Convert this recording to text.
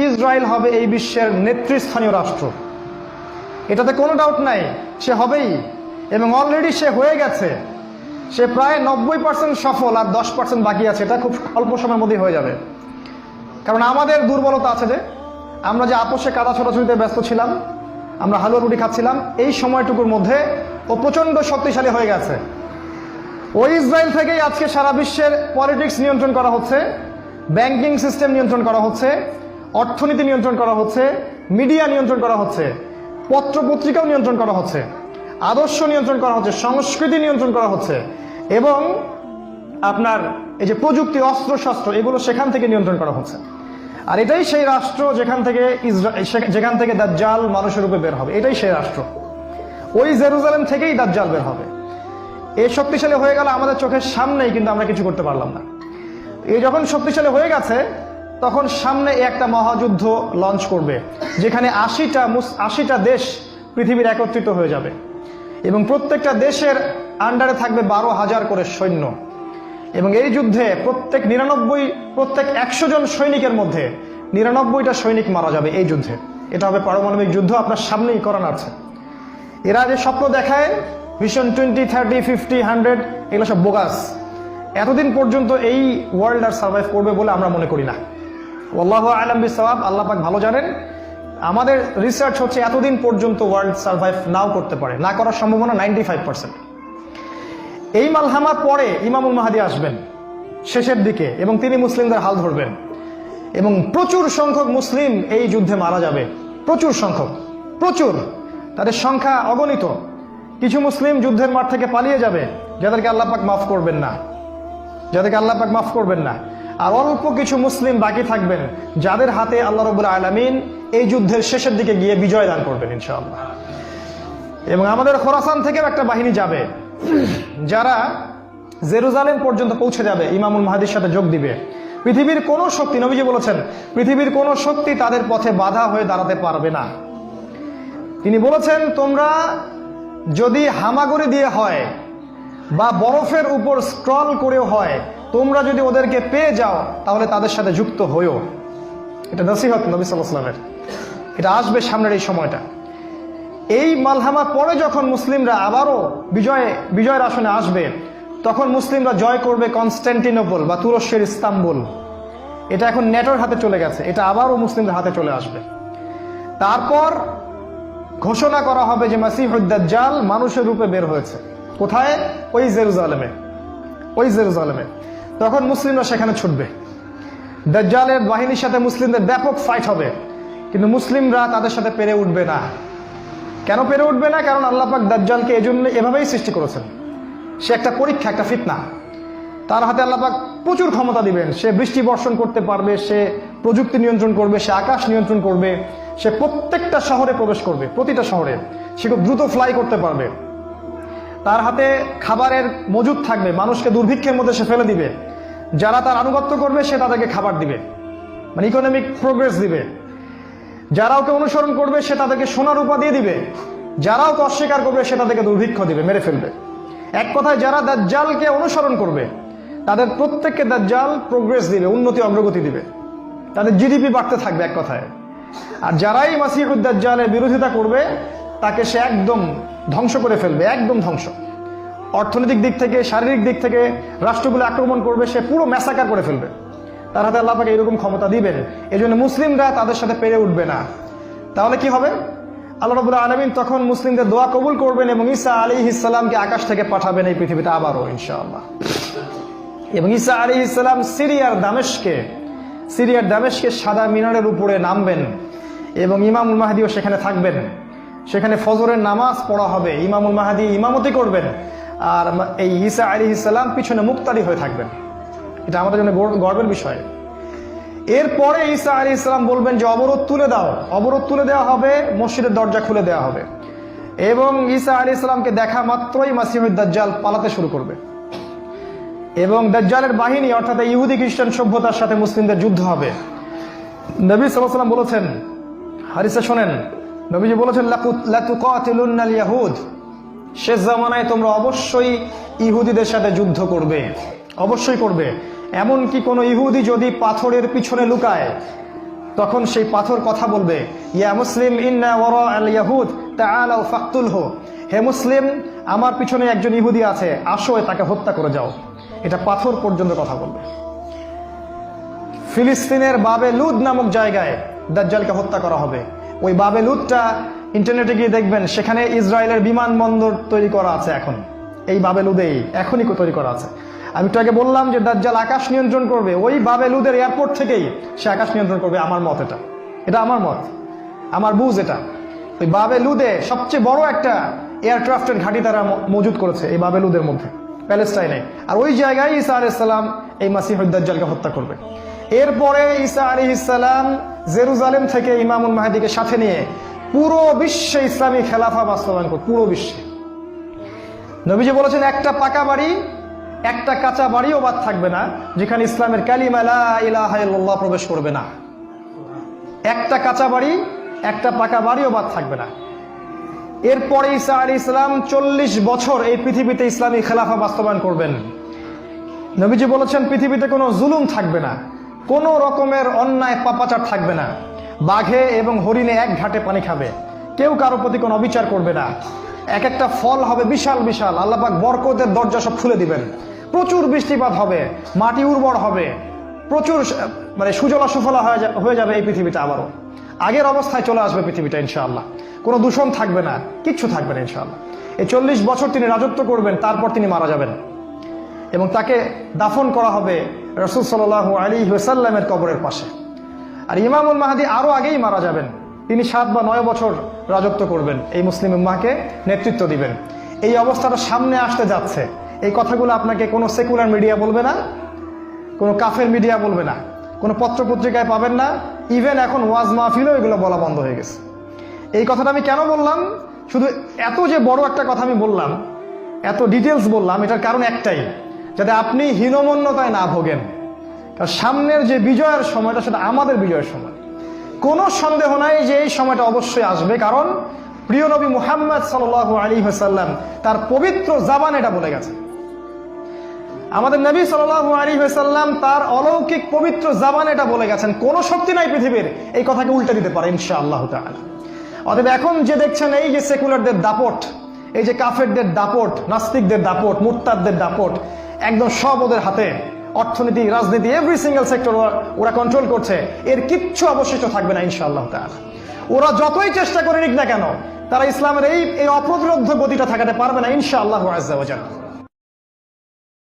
Israel হবে এই বিশ্বের নেতৃস্থানীয় রাষ্ট্র, এটাতে কোনো ডাউট নাই, সে হবেই এবং অলরেডি সে হয়ে গেছে। সে প্রায় 90% সফল, আর 10% বাকি আছে। এটা খুব অল্প সময়ের মধ্যেই হয়ে যাবে। কারণ আমাদের দুর্বলতা আছে যে আমরা যে আপোষে কাদা ছোটাছুটিতে ব্যস্ত ছিলাম, আমরা হালুয়া রুটি খাচ্ছিলাম, এই সময়টুকুর মধ্যে ও প্রচণ্ড শক্তিশালী হয়ে গেছে। ওই ইসরায়েল থেকেই আজকে সারা বিশ্বের পলিটিক্স নিয়ন্ত্রণ করা হচ্ছে, ব্যাংকিং সিস্টেম নিয়ন্ত্রণ করা হচ্ছে, অর্থনীতি নিয়ন্ত্রণ করা হচ্ছে, মিডিয়া নিয়ন্ত্রণ করা হচ্ছে, পত্রপত্রিকাও নিয়ন্ত্রণ করা হচ্ছে, আদর্শ নিয়ন্ত্রণ করা হচ্ছে, সংস্কৃতি নিয়ন্ত্রণ করা হচ্ছে, এবং আপনার এই যে প্রযুক্তি, অস্ত্র শস্ত্র, এগুলো সেখান থেকে নিয়ন্ত্রণ করা হচ্ছে। আর এটাই সেই রাষ্ট্র যেখান থেকে দাজ্জাল মানুষের রূপে বের হবে। এটাই সেই রাষ্ট্র। ওই জেরুজালেম থেকেই দাজ্জাল বের হবে। এই শক্তিশালী হয়ে গেল আমাদের চোখের সামনেই, কিন্তু আমরা কিছু করতে পারলাম না। এই যখন শক্তিশালী হয়ে গেছে, তখন সামনে একটা মহাযুদ্ধ লঞ্চ করবে, যেখানে 80টা দেশ পৃথিবীর একত্রিত হয়ে যাবে এবং প্রত্যেকটা দেশের আন্ডারে থাকবে 12,000 করে সৈন্য। এবং এই যুদ্ধে প্রত্যেক 100 জন সৈনিকের মধ্যে 99টা সৈনিক মারা যাবে এই যুদ্ধে। এটা হবে পারমাণবিক যুদ্ধ, আপনার সামনেই করান আছে। এরা যে স্বপ্ন দেখায় ভিশন 20, 30, 50, 100, এগুলো সব বোগাস। এতদিন পর্যন্ত এই ওয়ার্ল্ড আর সার্ভাইভ করবে বলে আমরা মনে করি না। আল্লাহু আ'লাম বিসওয়াব, আল্লাহ পাক ভালো জানেন। আমাদের রিসার্চ হচ্ছে এতদিন পর্যন্ত ওয়ার্ল্ড সার্ভাইভ নাও করতে পারে, না করার সম্ভাবনা 95%। এই মালহামার পরে ইমামুল মাহদী আসবেন শেষের দিকে, এবং তিনি মুসলিমদের হাল ধরবেন এবং প্রচুর সংখ্যক মুসলিম এই যুদ্ধে মারা যাবে। প্রচুর সংখ্যক, প্রচুর, তাদের সংখ্যা অগণিত। কিছু মুসলিম যুদ্ধের মাঠ থেকে পালিয়ে যাবে, যাদেরকে আল্লাহ পাক মাফ করবেন না, আর অল্প কিছু মুসলিম বাকি থাকবেন, যাদের হাতে আল্লাহ রাব্বুল আলামিন এই যুদ্ধের শেষের দিকে গিয়ে বিজয় দান করবেন ইনশাআল্লাহ। এবং আমাদের খোরাসান থেকেও একটা বাহিনী যাবে, যারা জেরুজালেম পর্যন্ত পৌঁছে যাবে, ইমামুল মাহদীর সাথে যোগ দিবে। পৃথিবীর কোন শক্তি, নবীজি বলেছেন, পৃথিবীর কোন শক্তি তাদের পথে বাধা হয়ে দাঁড়াতে পারবে না। তিনি বলেছেন, তোমরা যদি হামাগুড়ি দিয়ে হয় বা বরফের উপর স্ক্রল করেও হয়, তোমরা যদি ওদেরকে পেয়ে যাও তাহলে তাদের সাথে যুক্ত হইও। এটা নসিহত নবী সাল্লাল্লাহু আলাইহি ওয়াসাল্লামের। এটা আসবে সামনের এই সময়টা। এই মালহামার পরে যখন মুসলিমরা আবারও বিজয়ের আসনে আসবে, তখন মুসলিমরা জয় করবে কনস্ট্যান্টিনোপল বা তুরস্কের ইস্তাম্বুল। এটা এখন নেটোর হাতে চলে গেছে, এটা আবারও মুসলিমদের হাতে চলে আসবে। তারপর ঘোষণা করা হবে যে মাসিহুদ দাজ্জাল মানুষের রূপে বের হয়েছে। কোথায়? ওই জেরুজালেমে। তখন মুসলিমরা সেখানে ছুটবে। দাজ্জালের বাহিনীর সাথে মুসলিমদের ব্যাপক ফাইট হবে, কিন্তু মুসলিমরা তাদের সাথে পেরে উঠবে না। কেন পেরে উঠবে না? কারণ আল্লাহ পাক দাজ্জালকে এজন্য এভাবেই সৃষ্টি করেছেন। সে একটা পরীক্ষা, একটা ফিতনা। তার হাতে আল্লাহ পাক প্রচুর ক্ষমতা দিবেন। সে বৃষ্টি বর্ষণ করতে পারবে, সে প্রযুক্তি নিয়ন্ত্রণ করবে, সে আকাশ নিয়ন্ত্রণ করবে, সে প্রত্যেকটা শহরে প্রবেশ করবে, প্রতিটা শহরে সে খুব দ্রুত ফ্লাই করতে পারবে। তার হাতে খাবারের মজুদ থাকবে, মানুষকে দুর্ভিক্ষের মধ্যে সে ফেলে দিবে। যারা তার আনুগত্য করবে সে তাদেরকে খাবার দিবে, মানে ইকোনমিক প্রোগ্রেস দিবে। যারা ওকে অনুসরণ করবে সে তাদেরকে সোনা রূপা দিয়ে দিবে। যারা ওকে অস্বীকার করবে সে তাদেরকে দুর্ভিক্ষ দিবে, মেরে ফেলবে। এক কথায় যারা দাজ্জালকে অনুসরণ করবে তাদের প্রত্যেককে দাজ্জাল প্রোগ্রেস দিবে, উন্নতি অগ্রগতি দিবে, তাদের জিডিপি বাড়তে থাকবে এক কথায়। আর যারাই মাসিহুদ দাজ্জালের বিরোধিতা করবে তাকে সে একদম ধ্বংস করে ফেলবে, একদম ধ্বংস। অর্থনৈতিক দিক থেকে, শারীরিক দিক থেকে রাষ্ট্রগুলো আক্রমণ করবে, সে পুরো ম্যাসাকার করে ফেলবে। তার হাতে আল্লাহ পাক এরকম ক্ষমতা দিবেন। এই জন্য মুসলিমরা তাদের সাথে পেরে উঠবে না। তাহলে কি হবে? আল্লাহ রাব্বুল আলামিন তখন মুসলিমদের দোয়া কবুল করবেন এবং ঈসা আলাইহিস সালামকে আকাশ থেকে পাঠাবেন এই পৃথিবীতে আবারও ইনশাআল্লাহ। এবং ঈসা আলাইহিস সালাম সিরিয়ার দামেস্কে সাদা মিনারের উপরে নামবেন এবং ইমামুল মাহদীও সেখানে থাকবেন। সেখানে ফজরের নামাজ পড়া হবে, ইমামুল মাহদী ইমামতি করবেন, আর এই ঈসা আলাইহিস সালাম পিছনে মুক্তাদি হয়ে থাকবেন। এটা আমাদের জন্য গর্বের বিষয়। এরপরে ঈসা আলাইহিস সালাম বলবেন যে অবরোধ তুলে দেওয়া হবে, মসজিদের দরজা খুলে দেওয়া হবে এবং ঈসা আলাইহিস সালামকে দেখা মাত্রই মাসিহুদ দাজ্জাল পালাতে শুরু করবে এবং দাজ্জালের বাহিনী অর্থাৎ ইহুদি খ্রিস্টান সভ্যতার সাথে মুসলিমদের যুদ্ধ হবে। নবী সাল্লাল্লাহু আলাইহি ওয়াসাল্লাম বলেছেন, হাদিসে শোনেন, নবীজি বলেছেন লাতুকাতিলুন্নাল ইয়াহুদ, শেষ জামানায় তোমরা অবশ্যই ইহুদিদের সাথে যুদ্ধ করবে, অবশ্যই করবে। এমনকি কোনো ইহুদি যদি পাথরের পিছনে লুকায়, তখন সেই পাথর কথা বলবে, ইয়া মুসলিম ইন্না ওয়ারা আল ইয়াহুদ তাআলাউ ফাকতুলহু, হে মুসলিম আমার পিছনে একজন ইহুদি আছে, আসো তাকে হত্যা করে যাও। এটা পাথর পর্যন্ত কথা বলবে। ফিলিস্তিনের বাবে লুদ নামক জায়গায় দাজ্জালকে হত্যা করা হবে। ওই বাবে লুদটা ইন্টারনেটে গিয়ে দেখবেন, সেখানে ইসরায়েলের বিমানবন্দর তৈরি করা আছে এখন। এই বাবে লুদেই এখনই তৈরি করা আছে। আমি একটু আগে বললাম যে দাজ্জাল আকাশ নিয়ন্ত্রণ করবে, ওই বাবে লুদের এয়ারপোর্ট থেকেই সে আকাশ নিয়ন্ত্রণ করবে। আমার মত এটা আমার মত, আমার বুঝ এটা। ওই বাবে লুদে সবচেয়ে বড় একটা এয়ারক্রাফটের ঘাঁটি তারা মজুদ করেছে এই বাবে লুদের মধ্যে, প্যালেস্টাইনে। আর ওই জায়গায় ঈসা আলাইহিস সালাম এই মাসিহুদ দাজ্জালকে হত্যা করবে। এরপরে ঈসা আলাইহিস সালাম জেরুজালেম থেকে ইমামুল মাহদিকে সাথে নিয়ে পুরো বিশ্বে ইসলামী খেলাফা বাস্তবায়ন করবে। পুরো বিশ্বে নবীজি বলেছেন, একটা পাকা বাড়ি একটা কাঁচা বাড়িও বাদ থাকবে না যেখানে ইসলামের কালিমা লা ইলাহা ইল্লাল্লাহ প্রবেশ করবে না। একটা কাঁচা বাড়ি একটা পাকা বাড়িও বাদ থাকবে না। এরপরে ঈসা আলাইহিস সালাম 40 বছর এই পৃথিবীতে ইসলামী খেলাফা বাস্তবায়ন করবেন। নবীজি বলেছেন, পৃথিবীতে কোনো জুলুম থাকবে না, কোনো রকমের অন্যায় পাপাচার থাকবে না। বাঘে এবং হরিণে এক ঘাটে পানি খাবে, কেউ কারো প্রতি কোনো অবিচার করবে না। এক একটা ফল হবে বিশাল বিশাল, আল্লাহ পাক বরকতের দরজা সব খুলে দিবেন। প্রচুর বৃষ্টিপাত হবে, মাটি উর্বর হবে, প্রচুর সুজলা সুফলা হয়ে যাবে এই পৃথিবীটা। আবারও আগের অবস্থায় চলে আসবে পৃথিবীটা ইনশাআল্লাহ। কোনো দূষণ থাকবে না, কিচ্ছু থাকবে না ইনশাআল্লাহ। এই 40 বছর তিনি রাজত্ব করবেন, তারপর তিনি মারা যাবেন এবং তাকে দাফন করা হবে রাসূল সাল্লাল্লাহু আলাইহি ওয়াসাল্লামের কবরের পাশে। আর ইমামুল মাহদী আরো আগেই মারা যাবেন। তিনি 7 বা 9 বছর রাজত্ব করবেন, এই মুসলিম উম্মাহকে নেতৃত্ব দিবেন। এই অবস্থাটা সামনে আসতে যাচ্ছে। এই কথাগুলো আপনাকে কোনো সেকুলার মিডিয়া বলবে না, কোনো কাফের মিডিয়া বলবে না, কোনো পত্রপত্রিকায় পাবেন না। ইভেন এখন ওয়াজ মাহফিলও এগুলো বলা বন্ধ হয়ে গেছে। এই কথাটা আমি কেন বললাম, শুধু এত যে বড় একটা কথা আমি বললাম, এত ডিটেলস বললাম, এটার কারণ একটাই, যাতে আপনি হীনমন্যতায় না ভোগেন। কারণ সামনের যে বিজয়ের সময়টা, সেটা আমাদের বিজয়ের সময়। কোনো সন্দেহ নাই যে এই সময়টা অবশ্যই আসবে, কারণ প্রিয় নবী মুহাম্মদ সাল্লাল্লাহু আলাইহি ওয়াসাল্লাম তার পবিত্র জাবান এটা বলে গেছে। আমাদের নবী সাল্লাল্লাহু আলাইহি ওয়াসাল্লাম তার অলৌকিক পবিত্র জাবান এটা বলে গেছেন, কোনো শক্তি নাই পৃথিবীর এই কথাকে উল্টে দিতে পারে ইনশাআল্লাহ তাআলা। অতএব এখন যে দেখছেন এই যে সেকুলারদের দাপট, এই যে কাফেরদের দাপট, নাস্তিকদের দাপট, মুরতাদদের দাপট, একদম সব ওদের হাতে। অর্থনীতি, রাজনীতি, এভরি সিঙ্গেল সেক্টর ওরা কন্ট্রোল করছে। এর কিচ্ছু অবশিষ্ট থাকবে না ইনশাআল্লাহ তাআলা। ওরা যতই চেষ্টা করে নিক না কেন, তারা ইসলামের এই অপ্রতিরোধ্য গতিটা থাকাতে পারবে না ইনশাআল্লাহু আযজা ওয়া জাল্লা।